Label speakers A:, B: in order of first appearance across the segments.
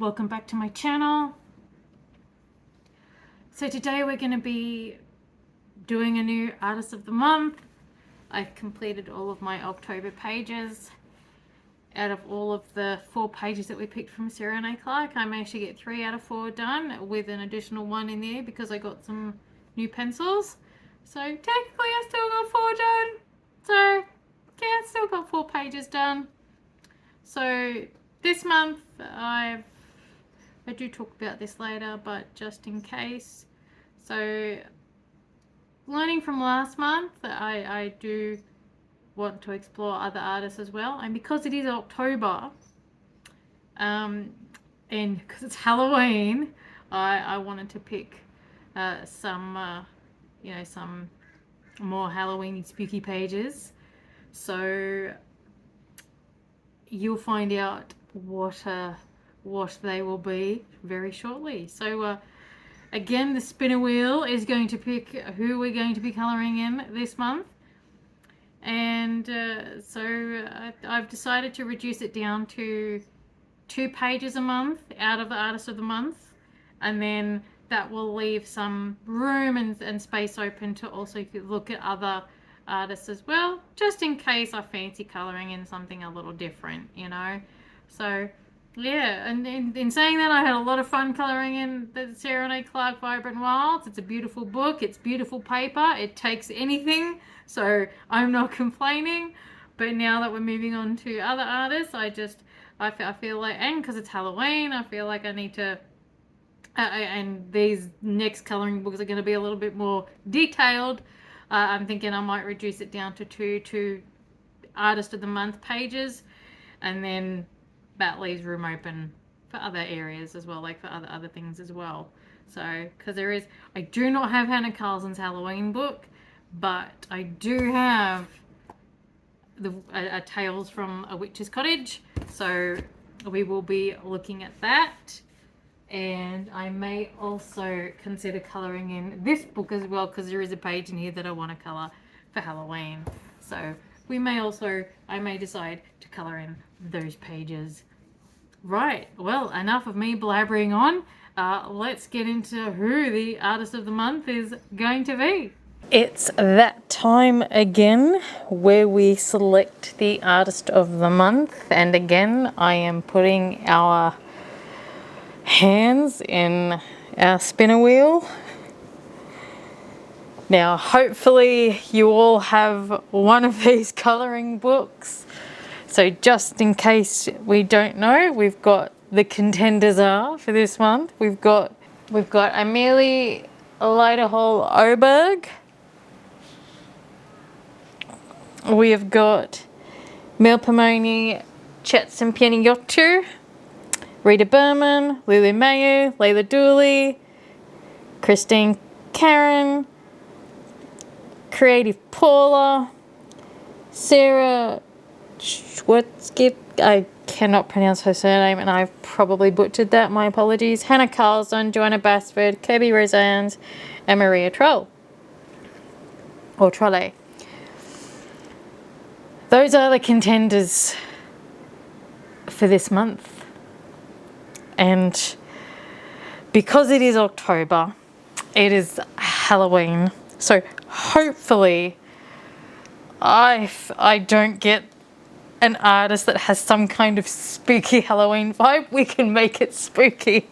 A: welcome back to my channel. So today we're going to be doing a new Artist of the Month. I've completed all of my October pages. Out of all of the 4 pages that we picked from Sarah and A. Clarke, I managed to get 3 out of 4 done with an additional 1 in there because I got some new pencils. So technically I still got 4 done. So yeah, I still got 4 pages done. So this month I do talk about this later, but just in case. So learning from last month, I do want to explore other artists as well, and because it is October and because it's Halloween, I wanted to pick some some more Halloween spooky pages. So you'll find out what they will be very shortly. So again, the spinner wheel is going to pick who we're going to be colouring in this month. And so I've decided to reduce it down to 2 pages a month out of the Artist of the Month. And then that will leave some room and space open to also look at other artists as well, just in case I fancy colouring in something a little different, you know. So yeah, and in saying that, I had a lot of fun colouring in the Sarah and A. Clarke Vibrant Wilds. It's a beautiful book. It's beautiful paper. It takes anything, so I'm not complaining. But now that we're moving on to other artists, I feel like, and because it's Halloween, I feel like I need to, and these next colouring books are going to be a little bit more detailed. I'm thinking I might reduce it down to 2 Artist of the Month pages, and then that leaves room open for other areas as well, like for other things as well. So, because I do not have Hannah Carlson's Halloween book, but I do have a Tales from a Witch's Cottage. So we will be looking at that. And I may also consider colouring in this book as well, because there is a page in here that I want to colour for Halloween. So I may decide to colour in those pages. Right, well, enough of me blabbering on. Let's get into who the Artist of the Month is going to be. It's that time again where we select the Artist of the Month. And again, I am putting our hands in our spinner wheel. Now hopefully you all have one of these colouring books, so just in case we don't know, we've got the contenders are for this month. We've got Emelie, Lidehall, Oberg. We have got Mel Pomoni, Chetsenpianiyotu, Rita Berman, Lulu Mayu, Layla Dooley, Christine Karen, Creative Paula, Sarah Schwartzkip, I cannot pronounce her surname and I've probably butchered that, my apologies, Hannah Carlson, Joanna Basford, Kirby Rosannes, and Maria Troll. Or Trolle. Those are the contenders for this month. And because it is October, it is Halloween. So hopefully I don't get an artist that has some kind of spooky Halloween vibe. We can make it spooky.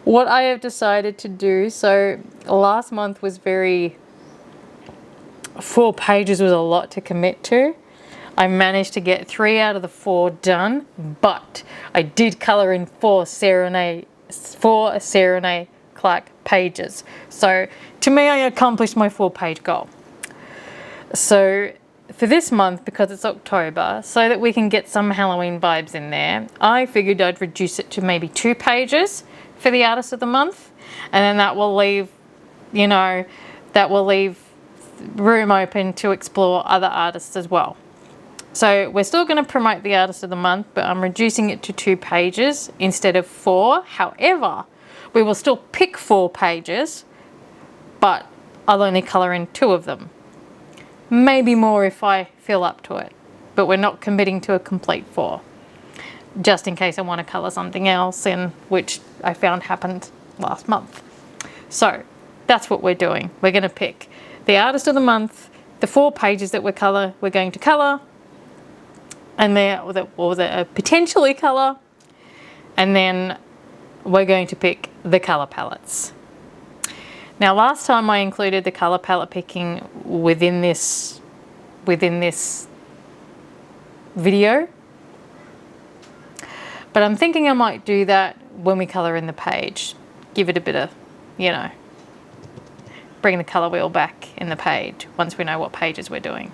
A: What I have decided to do, so last month was 4 pages was a lot to commit to. I managed to get 3 out of the 4 done, but I did colour in 4 Sarah and A. Clarke pages. So to me, I accomplished my 4-page goal. So for this month, because it's October, so that we can get some Halloween vibes in there, I figured I'd reduce it to maybe 2 pages for the Artist of the Month, and then that will leave, room open to explore other artists as well. So we're still going to promote the Artist of the Month, but I'm reducing it to 2 pages instead of 4. However, we will still pick 4 pages, but I'll only colour in 2 of them. Maybe more if I feel up to it, but we're not committing to a complete 4. just in case I want to colour something else in, which I found happened last month. So that's what we're doing. We're going to pick the artist of the month, the 4 pages that we're going to colour, and they're potentially colour, and then we're going to pick the colour palettes. Now, last time I included the colour palette picking within this video, but I'm thinking I might do that when we colour in the page. Give it a bit of, you know, bring the colour wheel back in the page once we know what pages we're doing.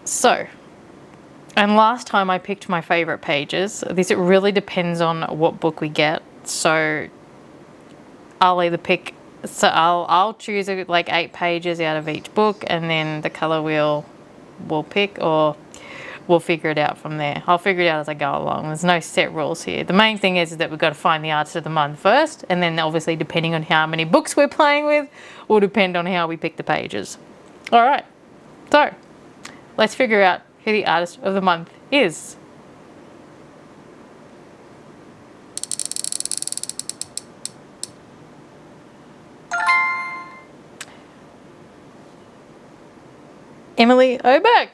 A: So, and last time I picked my favourite pages. This, it really depends on what book we get. So I'll either pick, so I'll choose like 8 pages out of each book, and then the colour wheel will pick, or we'll figure it out from there. I'll figure it out as I go along. There's no set rules here. The main thing is that we've got to find the artist of the month first, and then obviously depending on how many books we're playing with will depend on how we pick the pages. All right, so let's figure out who the artist of the month is. Emelie Oberg.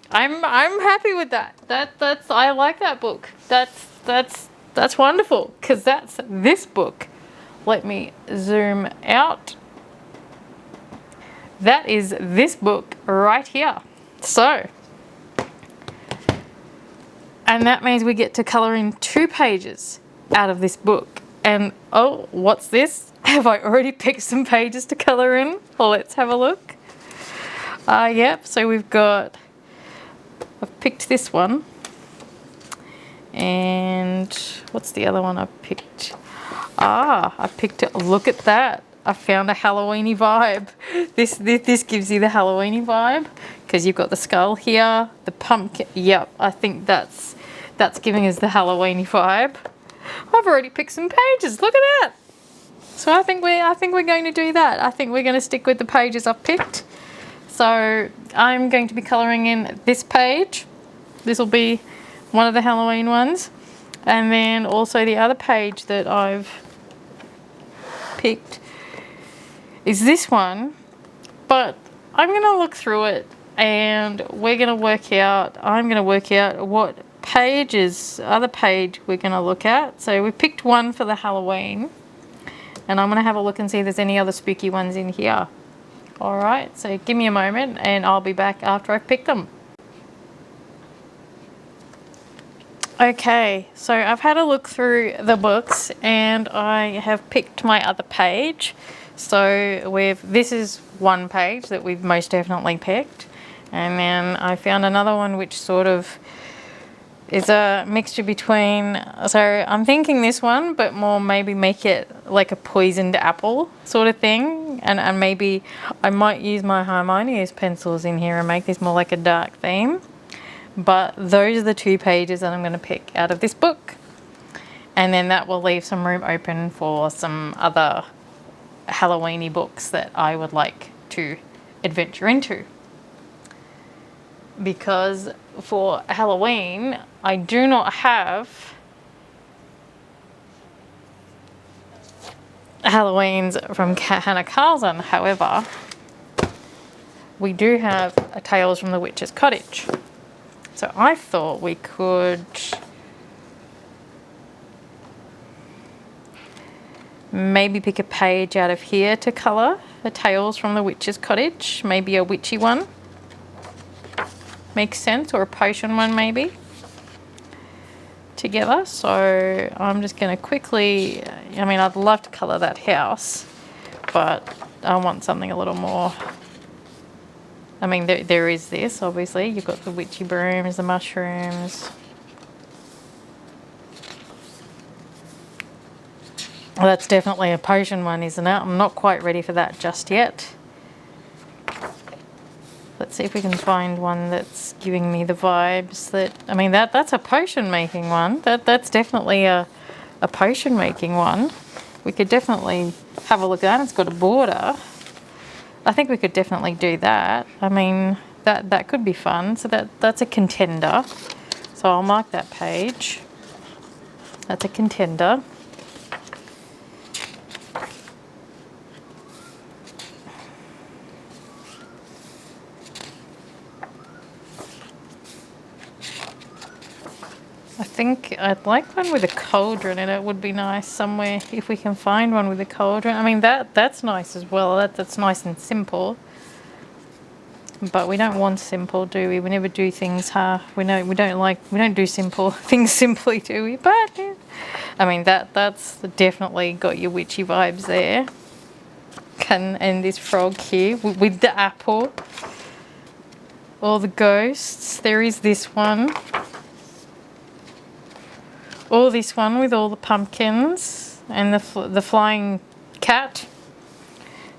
A: I'm happy with that. That's I like that book. That's wonderful, because that's this book. Let me zoom out. That is this book right here. So, and that means we get to colour in 2 pages out of this book. And oh, what's this? Have I already picked some pages to colour in? Well, let's have a look. Yep, so we've got, I've picked this one. And what's the other one I've picked? I picked it. Look at that. I found a Halloweeny vibe. This gives you the Halloweeny vibe, because you've got the skull here, the pumpkin. Yep, I think that's giving us the Halloweeny vibe. I've already picked some pages. Look at that. So I think we're going to do that. I think we're going to stick with the pages I've picked. So I'm going to be colouring in this page. This will be one of the Halloween ones. And then also the other page that I've picked is this one. But I'm going to look through it, and I'm going to work out what other page we're going to look at. So we picked one for the Halloween, and I'm going to have a look and see if there's any other spooky ones in here. All right, so give me a moment and I'll be back after I've picked them. Okay, so I've had a look through the books and I have picked my other page. So this is one page that we've most definitely picked. And then I found another one which sort of is a mixture between, so I'm thinking this one, but more maybe make it like a poisoned apple sort of thing. And maybe I might use my Harmonious pencils in here and make this more like a dark theme. But those are the 2 pages that I'm going to pick out of this book. And then that will leave some room open for some other Halloweeny books that I would like to adventure into. Because for Halloween, I do not have Halloweens from Hannah Carlson. However, we do have a Tales from the Witch's Cottage. So I thought we could maybe pick a page out of here to colour a Tales from the Witch's Cottage, maybe a witchy one. Makes sense, or a potion one maybe, together. So I'm just going to quickly, I mean, I'd love to colour that house, but I want something a little more. I mean, there is this, obviously. You've got the witchy brooms, the mushrooms. Well, that's definitely a potion one, isn't it? I'm not quite ready for that just yet. Let's see if we can find one that's giving me the vibes that, I mean, that's a potion making one. That's definitely a potion making one. We could definitely have a look at that. It's got a border. I think we could definitely do that. I mean, that could be fun. So that's a contender. So So I'll mark that page. That's a contender. I think I'd like one with a cauldron in it. Would be nice somewhere if we can find one with a cauldron. I mean that's nice as well. That's nice and simple. But we don't want simple, do we? We never do things hard. We don't do simple things simply, do we? But yeah. I mean that's definitely got your witchy vibes there. And this frog here with the apple. All the ghosts. There is this one. Or this one with all the pumpkins and the flying cat.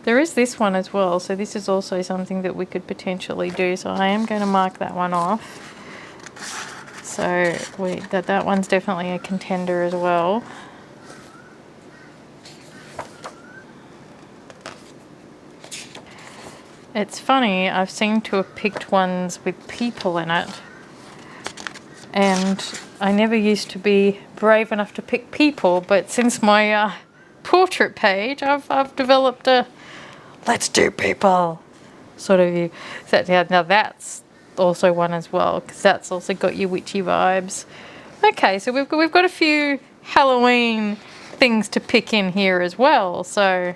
A: There is this one as well, so this is also something that we could potentially do. So I am going to mark that one off. So that one's definitely a contender as well. It's funny, I've seemed to have picked ones with people in it. And I never used to be brave enough to pick people, but since my portrait page, I've developed a let's do people sort of view. So, yeah, now that's also one as well, because that's also got your witchy vibes. Okay, so we've got a few Halloween things to pick in here as well. So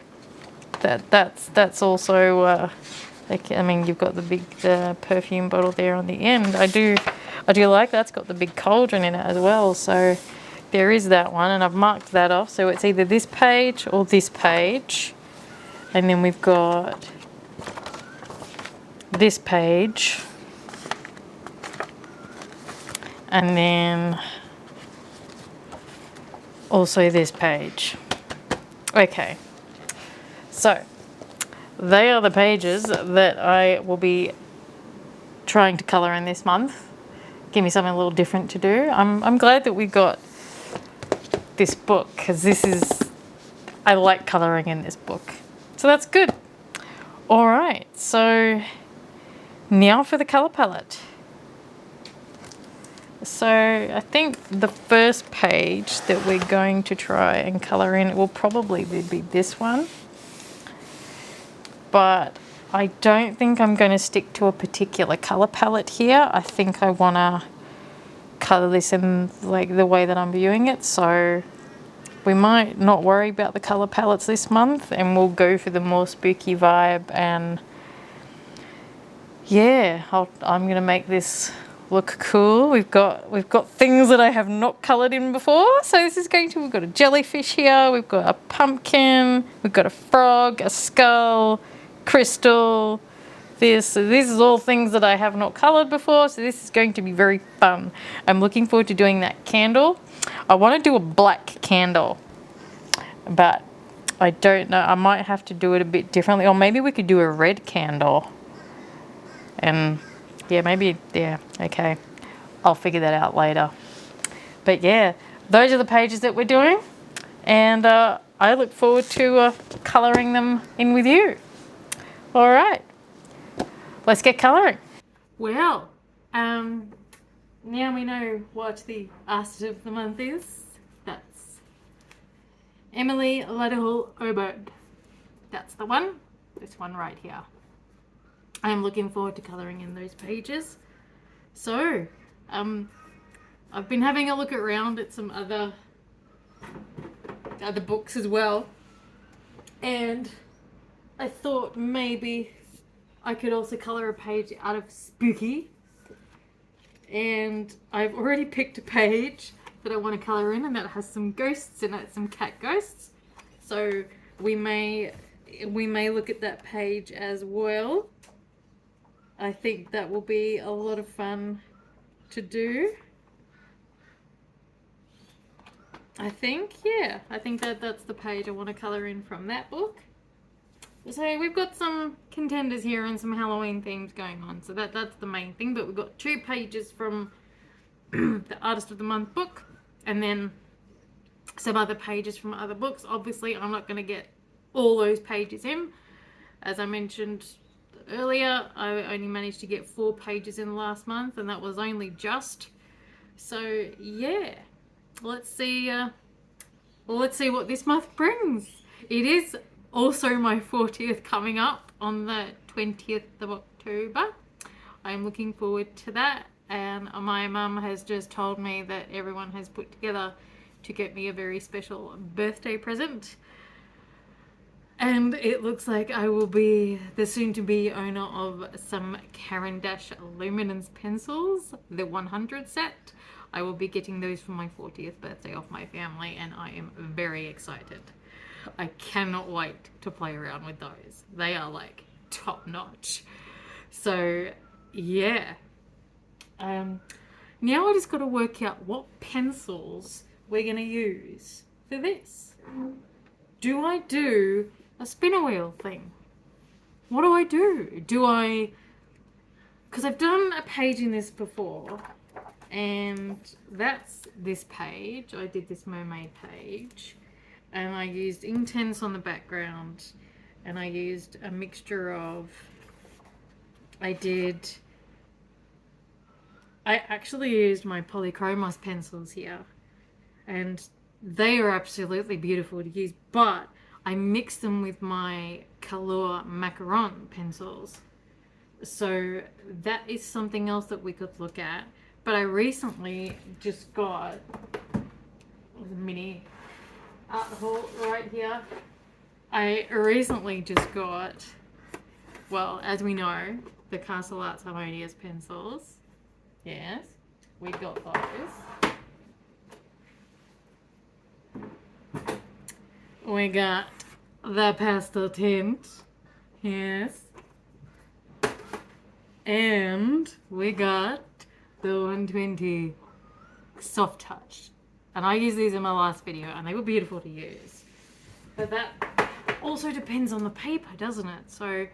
A: that's also like, I mean, you've got the perfume bottle there on the end. I do like that's got the big cauldron in it as well. So there is that one, and I've marked that off. So it's either this page or this page. And then we've got this page. And then also this page. Okay. So they are the pages that I will be trying to colour in this month. Give me something a little different to do. I'm glad that we got this book, because I like colouring in this book. So that's good. All right, so now for the colour palette. So I think the first page that we're going to try and colour in will probably be this one. But I don't think I'm going to stick to a particular colour palette here. I think I want to colour this in like the way that I'm viewing it. So we might not worry about the colour palettes this month, and we'll go for the more spooky vibe. And yeah, I'm going to make this look cool. We've got things that I have not coloured in before. So this is we've got a jellyfish here, we've got a pumpkin, we've got a frog, a skull, crystal. These is all things that I have not coloured before, so this is going to be very fun. I'm looking forward to doing that candle. I want to do a black candle, but I don't know. I might have to do it a bit differently, or maybe we could do a red candle. And yeah, maybe, yeah, okay. I'll figure that out later. But yeah, those are the pages that we're doing, and I look forward to colouring them in with you. All right. Let's get colouring. Well, now we know what the artist of the month is. That's Emelie, Lidehall, Oberg. That's the one. This one right here. I am looking forward to colouring in those pages. So, I've been having a look around at some other books as well, and I thought maybe I could also colour a page out of Spooky, and I've already picked a page that I want to colour in, and that has some ghosts in it, some cat ghosts. So we may look at that page as well. I think that will be a lot of fun to do. I think that's the page I want to colour in from that book. So we've got some contenders here and some Halloween themes going on. So that's the main thing. But we've got 2 pages from the Artist of the Month book, and then some other pages from other books. Obviously, I'm not going to get all those pages in. As I mentioned earlier, I only managed to get 4 pages in last month, and that was only just So yeah, let's see. Let's see what this month brings. It is also my 40th coming up on the 20th of October. I'm looking forward to that, and my mum has just told me that everyone has put together to get me a very special birthday present. And it looks like I will be the soon-to-be owner of some Caran d'Ache Luminance pencils, the 100 set. I will be getting those for my 40th birthday off my family, and I am very excited. I cannot wait to play around with those. They are like top-notch. So, yeah. Now I just got to work out what pencils we're going to use for this. Do I do a spinner wheel thing? What do I do? Because I've done a page in this before, and that's this page. I did this mermaid page, and I used Inktense on the background, and I used a mixture of, I actually used my Polychromos pencils here, and they are absolutely beautiful to use, but I mixed them with my Color Macaron pencils. So that is something else that we could look at. But I recently just got a mini art haul right here. I recently just got, well, as we know, the Castle Arts Harmonious pencils. Yes, we got those. We got the pastel tint. Yes. And we got the 120 soft touch. And I used these in my last video, and they were beautiful to use. But that also depends on the paper, doesn't it? So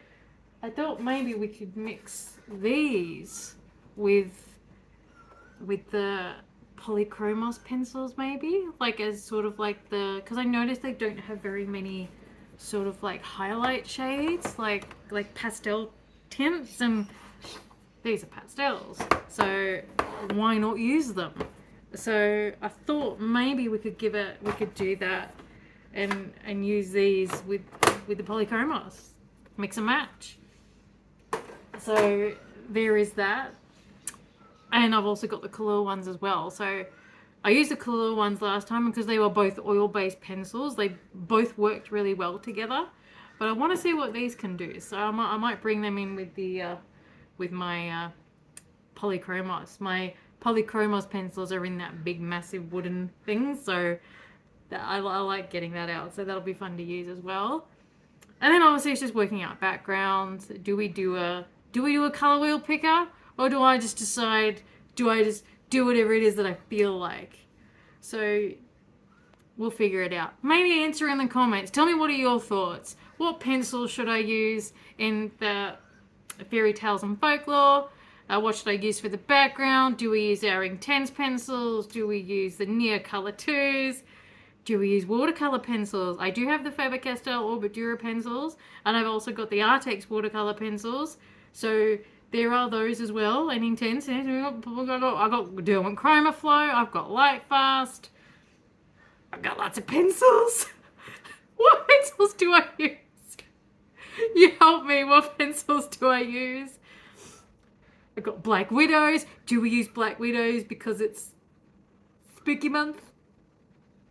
A: I thought maybe we could mix these with the Polychromos pencils, maybe, like as sort of like because I noticed they don't have very many sort of like highlight shades, like pastel tints, and these are pastels, so why not use them? So I thought maybe we could do that and use these with the Polychromos, mix and match. So there is that. And I've also got the Color ones as well. So I used the Color ones last time because they were both oil-based pencils. They both worked really well together. But I want to see what these can do. So I might bring them in with my Polychromos. My Polychromos pencils are in that big, massive wooden thing. So I like getting that out. So that'll be fun to use as well. And then obviously it's just working out backgrounds. Do we do a color wheel picker? Or do I just decide, do I just do whatever it is that I feel like? So we'll figure it out. Maybe answer in the comments. Tell me, what are your thoughts? What pencils should I use in the Fairytales and Folklore? What should I use for the background? Do we use our Inktense pencils? Do we use the Neocolor 2s? Do we use watercolor pencils? I do have the Faber-Castell Orbit pencils, and I've also got the Artex watercolor pencils. So there are those as well, and Inktense. I've got Derwent Chroma Flow. I've got Lightfast. I've got lots of pencils. What pencils do I use? You help me. What pencils do I use? I've got Black Widows. Do we use Black Widows because it's spooky month?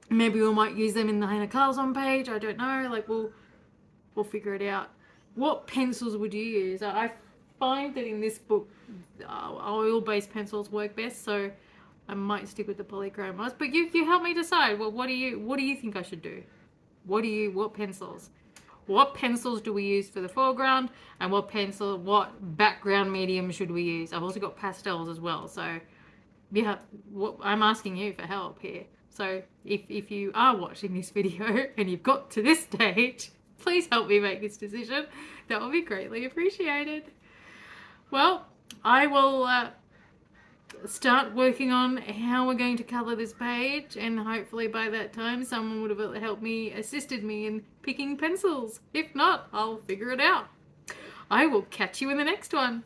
A: Maybe we might use them in the Hannah Carlson page. I don't know. Like we'll figure it out. What pencils would you use? I find that in this book, oil-based pencils work best, so I might stick with the Polychromos. But you help me decide. Well, what do you think I should do? What pencils? What pencils do we use for the foreground, and what background medium should we use? I've also got pastels as well, so yeah, I'm asking you for help here. So if you are watching this video and you've got to this stage, please help me make this decision. That would be greatly appreciated. Well, I will start working on how we're going to colour this page, and hopefully by that time someone would have assisted me in picking pencils. If not, I'll figure it out. I will catch you in the next one.